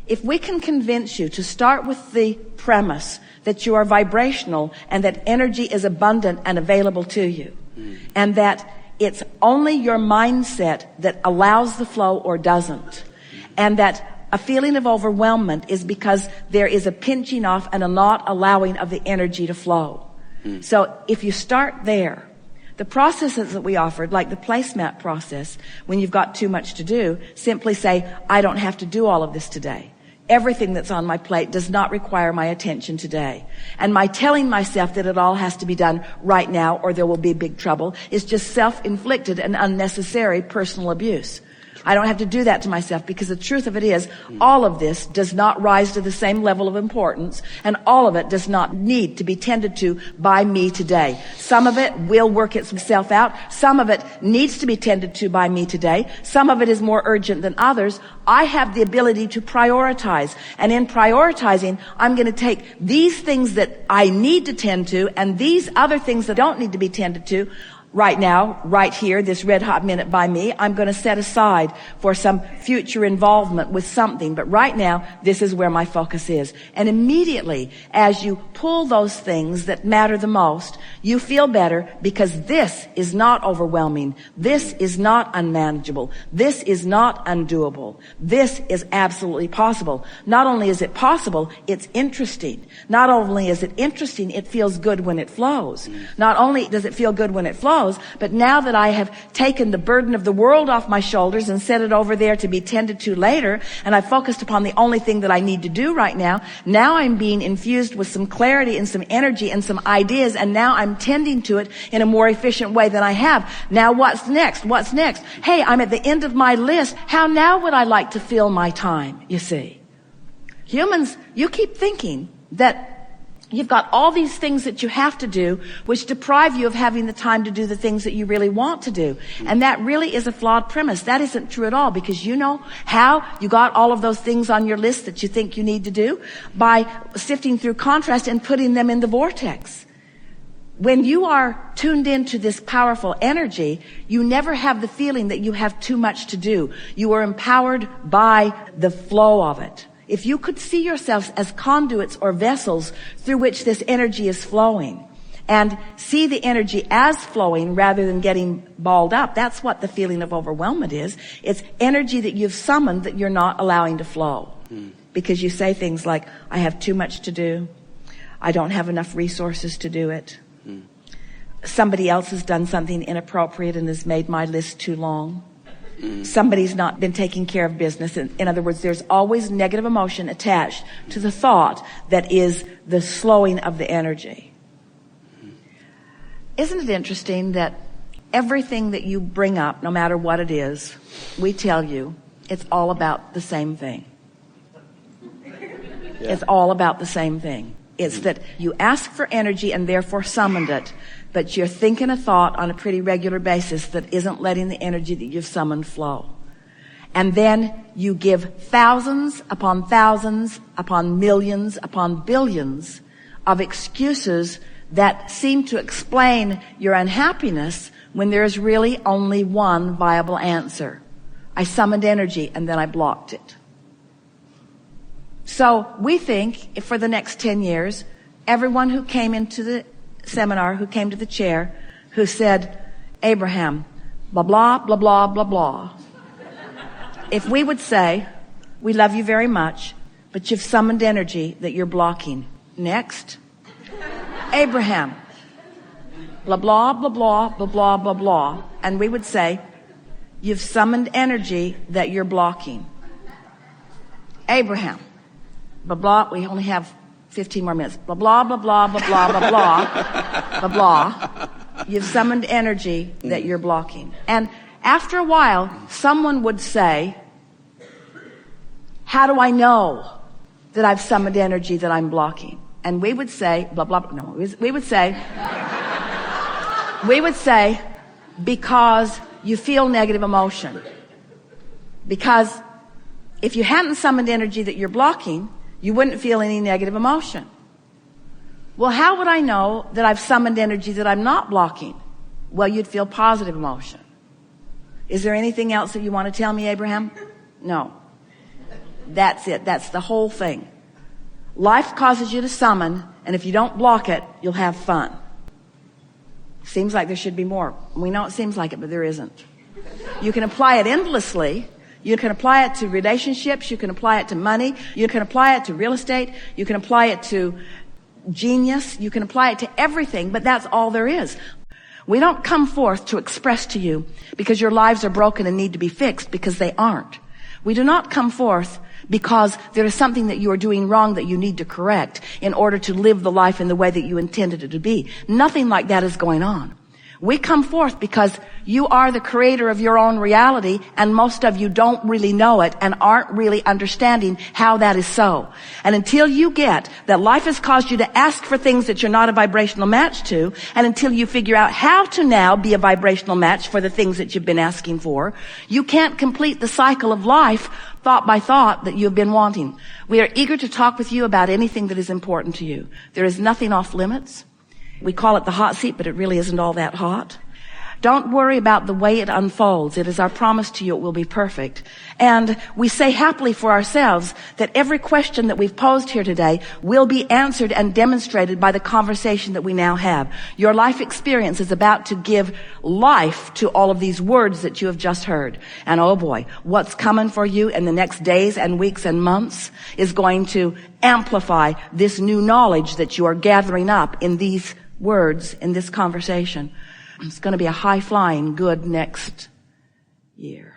If we can convince you to start with the premise that you are vibrational and that energy is abundant and available to you, and that it's only your mindset that allows the flow or doesn't, and that a feeling of overwhelmment is because there is a pinching off and a not allowing of the energy to flow. So if you start there, the processes that we offered, like the placemat process, when you've got too much to do, simply say, I don't have to do all of this today. Everything that's on my plate does not require my attention today. And my telling myself that it all has to be done right now or there will be big trouble is just self-inflicted and unnecessary personal abuse. I don't have to do that to myself, because the truth of it is, all of this does not rise to the same level of importance, and all of it does not need to be tended to by me today. Some of it will work itself out. Some of it needs to be tended to by me today. Some of it is more urgent than others. I have the ability to prioritize, and in prioritizing, I'm going to take these things that I need to tend to and these other things that don't need to be tended to. Right now, right here, this red hot minute by me, I'm going to set aside for some future involvement with something. But right now, this is where my focus is. And immediately, as you pull those things that matter the most, you feel better, because this is not overwhelming. This is not unmanageable. This is not undoable. This is absolutely possible. Not only is it possible, it's interesting. Not only is it interesting, it feels good when it flows. Not only does it feel good when it flows, but now that I have taken the burden of the world off my shoulders and set it over there to be tended to later, and I've focused upon the only thing that I need to do right now, now I'm being infused with some clarity and some energy and some ideas, and now I'm tending to it in a more efficient way than I have. Now what's next? What's next? Hey, I'm at the end of my list. How now would I like to fill my time? You see, humans, you keep thinking that you've got all these things that you have to do, which deprive you of having the time to do the things that you really want to do. And that really is a flawed premise. That isn't true at all, because you know how you got all of those things on your list that you think you need to do? By sifting through contrast and putting them in the vortex. When you are tuned into this powerful energy, you never have the feeling that you have too much to do. You are empowered by the flow of it. If you could see yourselves as conduits or vessels through which this energy is flowing, and see the energy as flowing rather than getting balled up, that's what the feeling of overwhelmment is. It's energy that you've summoned that you're not allowing to flow. Because you say things like, I have too much to do. I don't have enough resources to do it. Somebody else has done something inappropriate and has made my list too long. Somebody's not been taking care of business. In other words, there's always negative emotion attached to the thought that is the slowing of the energy. Isn't it interesting that everything that you bring up, no matter what it is, we tell you it's all about the same thing. Yeah. It's all about the same thing. It's that you ask for energy and therefore summoned it, but you're thinking a thought on a pretty regular basis that isn't letting the energy that you've summoned flow. And then you give thousands upon millions upon billions of excuses that seem to explain your unhappiness when there's really only one viable answer. I summoned energy and then I blocked it. So we think if for the next 10 years, everyone who came into the seminar, who came to the chair, who said, Abraham, blah, blah, blah, blah, blah, blah. If we would say, we love you very much, but you've summoned energy that you're blocking. Next. Abraham, blah, blah, blah, blah, blah, blah, blah, blah. And we would say, you've summoned energy that you're blocking. Abraham, blah, blah, we only have 15 more minutes. Blah, blah, blah, blah, blah, blah, blah, blah, blah, blah. You've summoned energy that you're blocking. And after a while, someone would say, how do I know that I've summoned energy that I'm blocking? And we would say, blah, blah, blah. No, we would say, because you feel negative emotion. Because if you hadn't summoned energy that you're blocking, you wouldn't feel any negative emotion. Well, how would I know that I've summoned energy that I'm not blocking? Well, you'd feel positive emotion. Is there anything else that you want to tell me, Abraham? No. That's it. That's the whole thing. Life causes you to summon, and if you don't block it, you'll have fun. Seems like there should be more. We know it seems like it, but there isn't. You can apply it endlessly. You can apply it to relationships. You can apply it to money. You can apply it to real estate. You can apply it to genius. You can apply it to everything, but that's all there is. We don't come forth to express to you because your lives are broken and need to be fixed, because they aren't. We do not come forth because there is something that you are doing wrong that you need to correct in order to live the life in the way that you intended it to be. Nothing like that is going on. We come forth because you are the creator of your own reality, and most of you don't really know it and aren't really understanding how that is so. And until you get that life has caused you to ask for things that you're not a vibrational match to, and until you figure out how to now be a vibrational match for the things that you've been asking for, you can't complete the cycle of life thought by thought that you've been wanting. We are eager to talk with you about anything that is important to you. There is nothing off limits. We call it the hot seat, but it really isn't all that hot. Don't worry about the way it unfolds. It is our promise to you it will be perfect. And we say happily for ourselves that every question that we've posed here today will be answered and demonstrated by the conversation that we now have. Your life experience is about to give life to all of these words that you have just heard. And oh boy, what's coming for you in the next days and weeks and months is going to amplify this new knowledge that you are gathering up in these words, in this conversation. It's going to be a high-flying good next year.